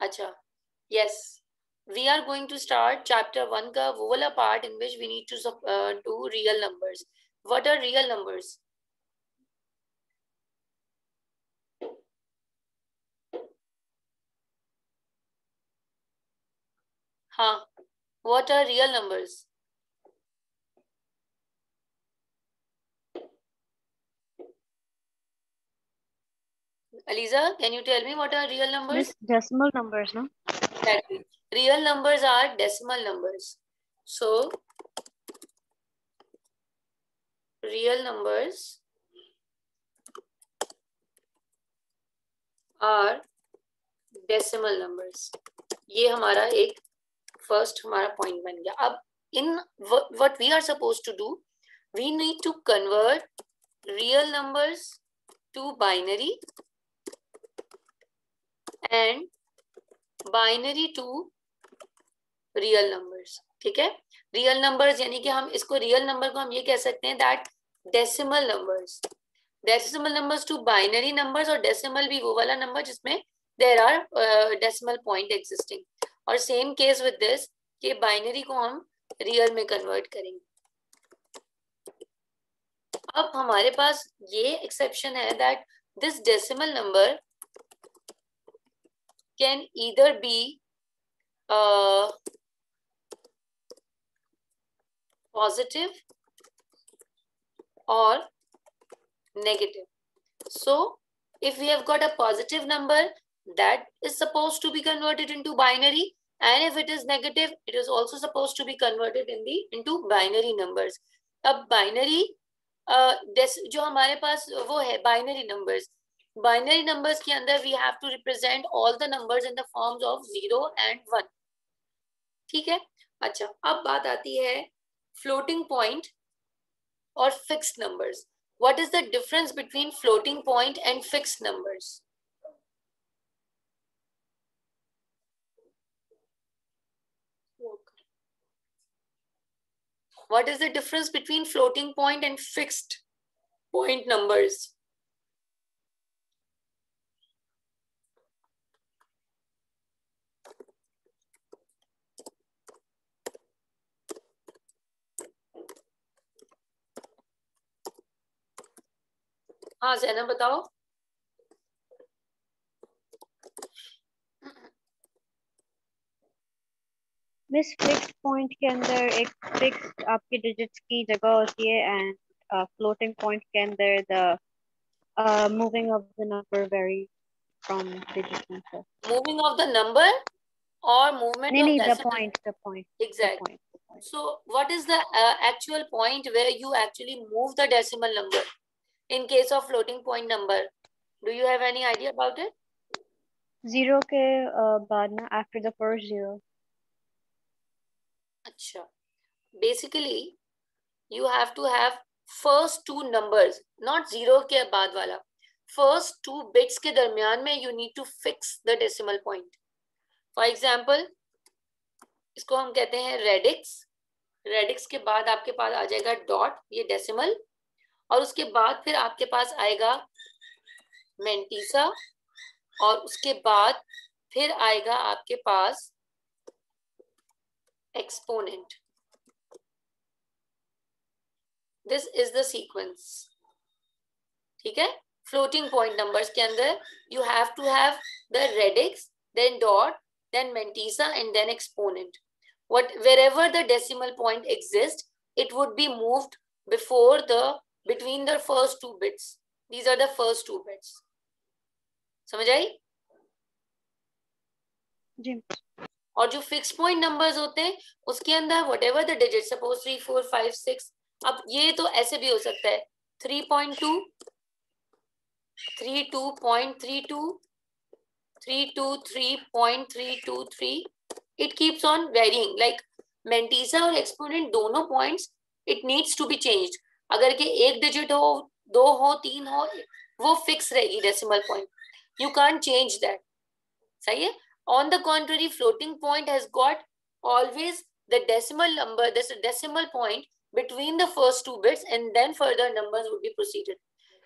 अच्छा, yes, we are going to start chapter 1 का वो वाला part in which we need to do real numbers. What are real numbers? हाँ, what are real numbers? Aliza, can you tell me what are real numbers? Miss, decimal numbers, no? Exactly. Real numbers are decimal numbers. So, real numbers are decimal numbers. ये हमारा एक first हमारा point बन गया. अब in what we are supposed to do, we need to convert real numbers to binary and binary to real numbers. ठीक है, real numbers यानी कि हम इसको real number को हम ये कह सकते हैं that decimal numbers to binary numbers, और decimal भी वो वाला number जिसमें there are decimal point existing, और same case with this कि binary को हम real में convert करेंगे. अब हमारे पास ये exception है that this decimal number can either be positive or negative. So if we have got a positive number, that is supposed to be converted into binary, and if it is negative, it is also supposed to be converted into binary numbers. अब binary जो हमारे पास वो है binary numbers के अंदर we have to represent all the numbers in the forms of 0 and 1. ठीक है, अच्छा, अब बात आती है floating point or fixed numbers. What is the difference between floating point and fixed numbers? What is the difference between floating point and fixed point numbers? हाँ ज़ैनब बताओ. Miss, fixed point के अंदर एक फिक्स्ड आपकी डिजिट्स की जगह होती है एंड फ्लोटिंग पॉइंट के अंदर the moving of the number very from digit. Moving of the number or movement of नहीं, the decimal? point. Exactly. So what is the actual point where you actually move the decimal number in case of floating point number? Do you have any idea about it? Zero के बाद ना, after the first zero. अच्छा, basically you have to have first two numbers, not zero के बाद वाला. First two bits के दरमियान में you need to fix the decimal point. For example, इसको हम कहते हैं रेडिक्स. रेडिक्स के बाद आपके पास आ जाएगा डॉट, ये डेसिमल, और उसके बाद फिर आपके पास आएगा मेंटीसा, और उसके बाद फिर आएगा आपके पास exponent. This is the sequence. ठीक है, फ्लोटिंग पॉइंट नंबर्स के अंदर you have to have the radix, then dot, then mantissa, and then exponent. Wherever the decimal point exists, it would be moved between the first two bits. These are the first two bits. समझ आई? जी. और जो fix point numbers होते हैं उसके अंदर whatever the digit, suppose 3 4 5 6, अब ये तो ऐसे भी हो सकता है 3.2, 32.32, 323.323. It keeps on varying. Like mantissa और एक्सपोनेंट दोनों points it needs to be changed. अगर के एक डिजिट हो, 2 हो, 3 हो, वो फिक्स रहेगी decimal point. You can't change that. सही है. On the contrary, floating point has got always the decimal number, this decimal point between the first two bits, and then further numbers would be proceeded.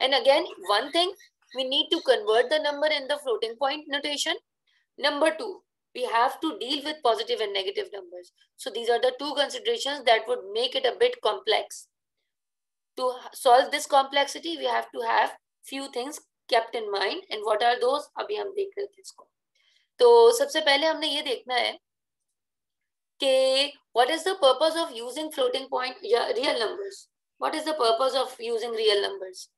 And again, one thing, we need to convert the number in the floating point notation. Number 2, we have to deal with positive and negative numbers. So these are the two considerations that would make it a bit complex. To solve this complexity, we have to have few things kept in mind. And what are those? अभी हम देख रहे थे इसको. तो सबसे पहले हमने ये देखना है कि what is the purpose of using floating point या real numbers? What is the purpose of using real numbers?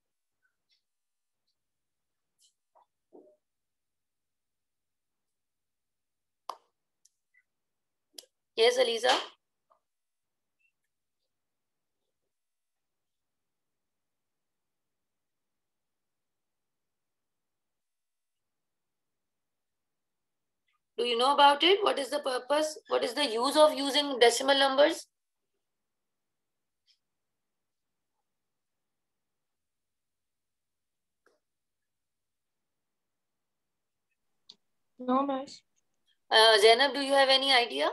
Yes, Aliza. Do you know about it? What is the purpose? What is the use of using decimal numbers? No, miss. Zainab, do you have any idea?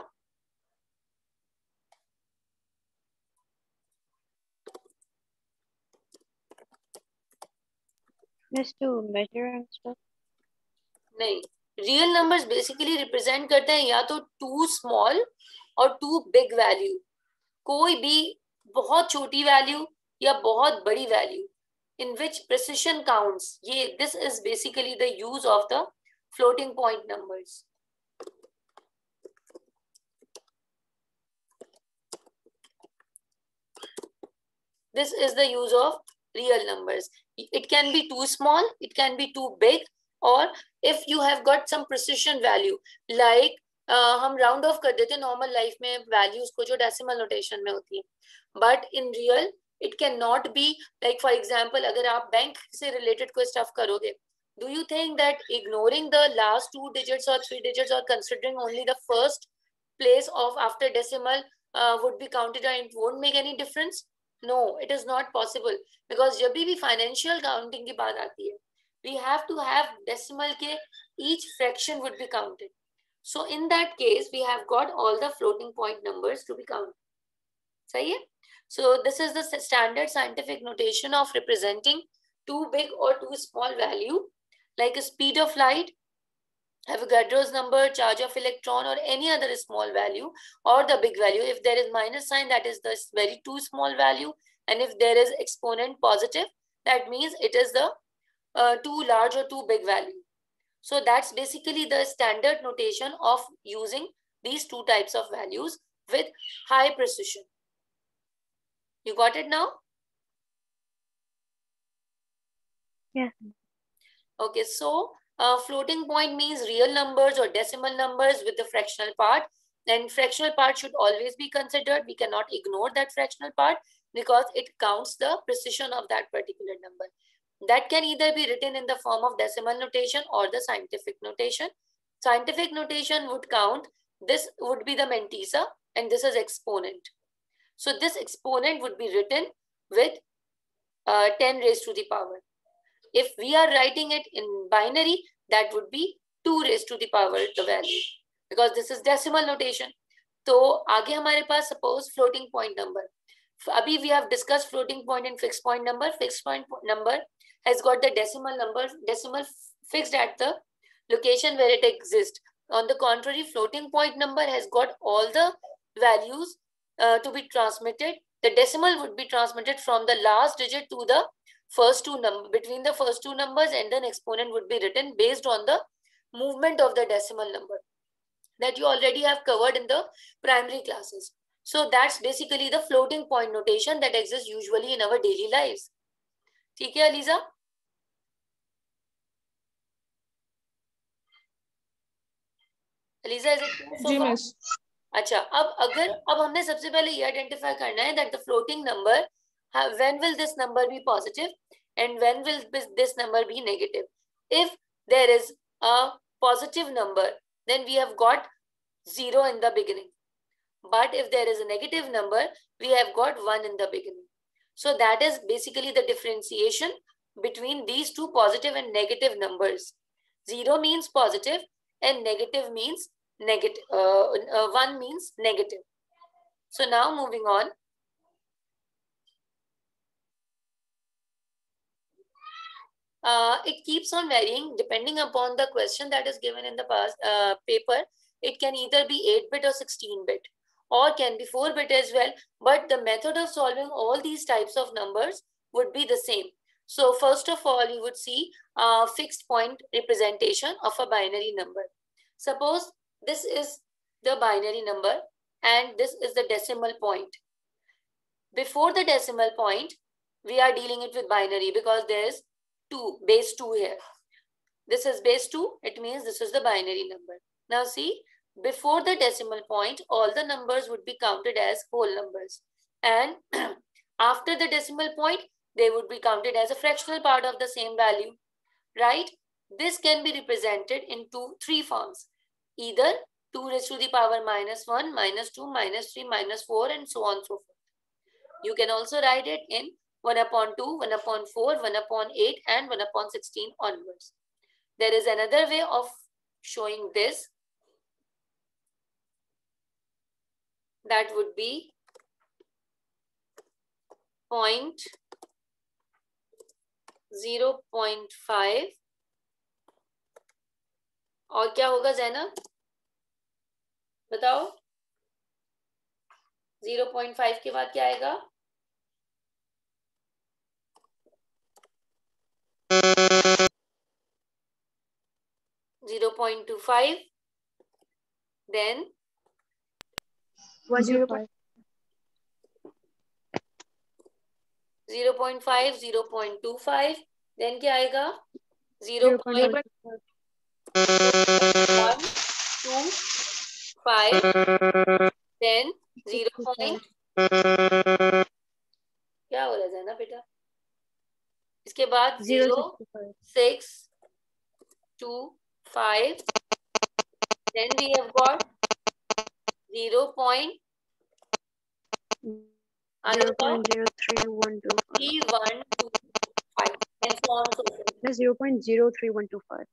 Miss, to measure and stuff. नहीं. Real numbers basically represent करते हैं या तो too small और too big value. कोई भी बहुत छोटी value या बहुत बड़ी value in which precision counts. ये this is basically the use of the floating point numbers. This is the use of real numbers. It can be too small, it can be too big, or if you have got some precision value, like हम round off कर देते normal life में values को जो decimal notation में होती है. But in real, it cannot be like, for example, अगर आप बैंक से related कोई stuff करोगे, do you think that ignoring the last 2 digits or 3 digits or considering only the first place of after decimal would be counted and it won't make any difference? No, it is not possible, because जब भी financial counting की बात आती है, we have to have decimal के each fraction would be counted. So in that case, we have got all the floating point numbers to be counted. सही है? So this is the standard scientific notation of representing too big or too small value, like a speed of light, Avogadro's number, charge of electron, or any other small value, or the big value. If there is minus sign, that is the very too small value. And if there is exponent positive, that means it is the too large or too big value. So that's basically the standard notation of using these two types of values with high precision. You got it now? Yeah. Okay, so floating point means real numbers or decimal numbers with the fractional part. And fractional part should always be considered. We cannot ignore that fractional part because it counts the precision of that particular number. That can either be written in the form of decimal notation or the scientific notation. Scientific notation would count, this would be the mantissa and this is exponent. So this exponent would be written with 10 raised to the power. If we are writing it in binary, that would be 2 raised to the power the value, because this is decimal notation. तो आगे हमारे पास suppose floating point number. अभी we have discussed floating point and fixed point number. Fixed point number has got the decimal fixed at the location where it exists. On the contrary, floating point number has got all the values to be transmitted. The decimal would be transmitted from the last digit to the first two numbers, between the first two numbers, and then exponent would be written based on the movement of the decimal number that you already have covered in the primary classes. So that's basically the floating point notation that exists usually in our daily lives. ठीक है ELISA? ELISA, is it clear so far? Miss. अच्छा, अब हमने सबसे पहले ये identify करना है that the floating number, when will this number be positive and when will this number be negative? If there is a positive number, then we have got 0 in the beginning. But if there is a negative number, we have got 1 in the beginning. So that is basically the differentiation between these two positive and negative numbers. 0 means positive and negative means negative. 1 means negative. So now moving on. It keeps on varying depending upon the question that is given in the past paper. it can either be 8-bit or 16-bit, or can be 4-bit as well, but the method of solving all these types of numbers would be the same. So first of all, you would see a fixed point representation of a binary number. Suppose this is the binary number and this is the decimal point. Before the decimal point, we are dealing it with binary because there is base 2 here. This is base 2, it means this is the binary number. Now see, before the decimal point, all the numbers would be counted as whole numbers. And after the decimal point, they would be counted as a fractional part of the same value, right? This can be represented in three forms. Either 2 raised to the power minus 1, minus 2, minus 3, minus 4, and so on and so forth. You can also write it in 1 upon 2, 1 upon 4, 1 upon 8, and 1 upon 16 onwards. There is another way of showing this. That would be 0.5. और क्या होगा ज़ैनब? बताओ 0.5 के बाद क्या आएगा? 0.25, then 1.5. 0.5, 0.25, then क्या आएगा? 0.125, then 0. क्या हो रहा है ना बेटा? इसके बाद 0.625, then we have got 0.0312, and so on so forth. 0.03125.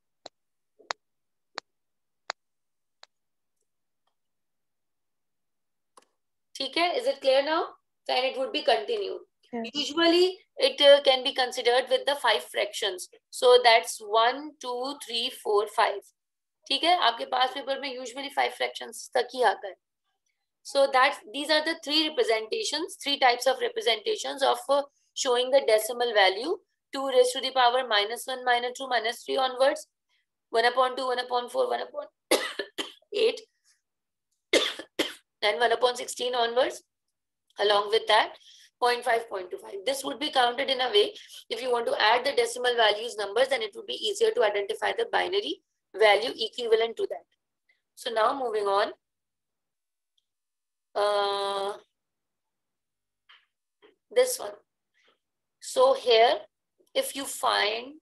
ठीक है? Is it clear now? Then it would be continued. Yes. Usually it can be considered with the 5 fractions. So that's 1, 2, 3, 4, 5. ठीक है? आपके पास पेपर में usually 5 fractions तक ही आता है. So these are the three types of representations of showing the decimal value. 2 raised to the power minus 1, minus 2, minus 3 onwards. 1 upon 2, 1 upon 4, 1 upon 8. And 1 upon 16 onwards. Along with that, 0.5, 0.25. This would be counted in a way. If you want to add the decimal values numbers, then it would be easier to identify the binary value equivalent to that. So now moving on. This one. So here, if you find